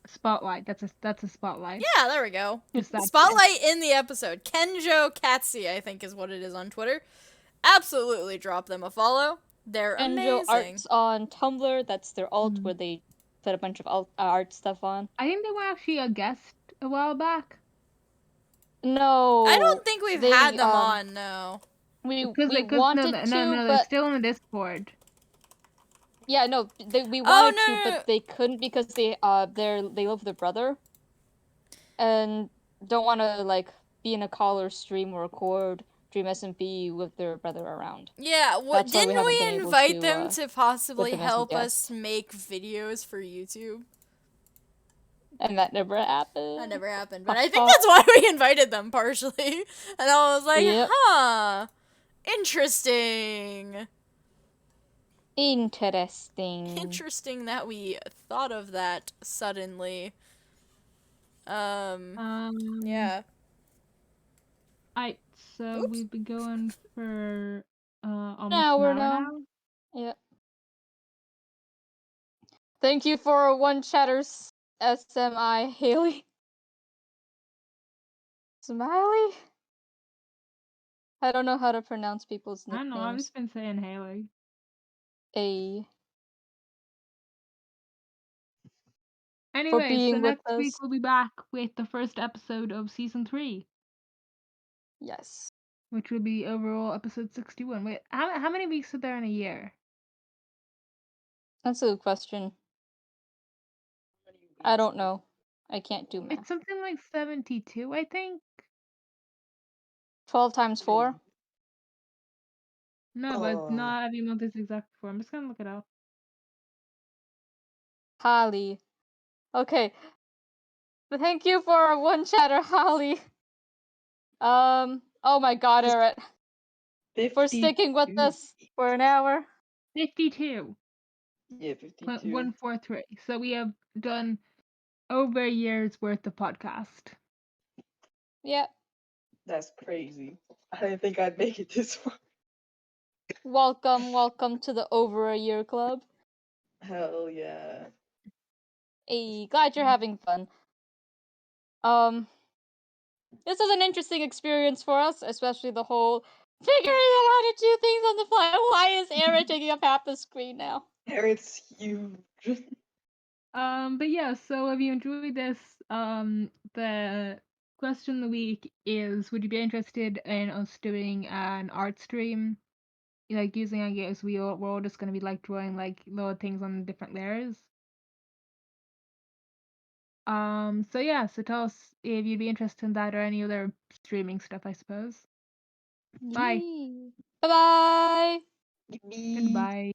spotlight. That's a spotlight. Yeah, there we go. Just that Spotlight in the episode. Kenjo Katsi, I think is what it is on Twitter. Absolutely drop them a follow. They're Enjo amazing. Arts on Tumblr. That's their alt Mhm. where they put a bunch of art stuff on. I think they were actually a guest a while back. No, I don't think we've had them on, no. We Because wanted no, to, they're but still on the Discord. yeah, no, we Oh, wanted no, to, no, no. but they couldn't because they live with their brother, and don't want to like be in a call or stream or record Dream SMP with their brother around. Yeah, That's why we didn't haven't we been able invite to, them to possibly them as a help guest. us make videos for YouTube? And that never happened. That never happened, but I think that's why we invited them partially. And I was like, Yep. huh, interesting. Interesting. Interesting that we thought of that suddenly. Yeah. Alright, so Oops. we've been going for almost Hour an hour now. now. Yep. Thank you for one chatters, SMI Haley. Smiley? I don't know how to pronounce people's I don't know, I've nicknames. just been saying Haley. Anyway, being so with next us. week we'll be back with the first episode of season 3. Yes. Which will be overall episode 61. Wait, how many weeks are there in a year? That's a good question. I don't know. I can't do math. It's something like 72, I think. 12 times 4? No, but not every month is exact 4. I'm just gonna look it up. Holly. Okay. Thank you for one chatter, Holly. Oh my god, Eric. For sticking with us for an hour. 52. Yeah, 52. 143. So we have done over a year's worth of podcast. Yep. That's crazy. I didn't think I'd make it this far. Welcome to the over a year club. Hell yeah. Hey, glad you're having fun. This is an interesting experience for us, especially the whole figuring out how to do things on the fly. Why is Aaron taking up half the screen now? It's huge. But yeah, so if you enjoyed this, the question of the week is, would you be interested in us doing an art stream? Like using, I guess, we're all just gonna be like drawing like little things on different layers. So yeah, so tell us if you'd be interested in that or any other streaming stuff, I suppose. Bye. Bye bye. Goodbye.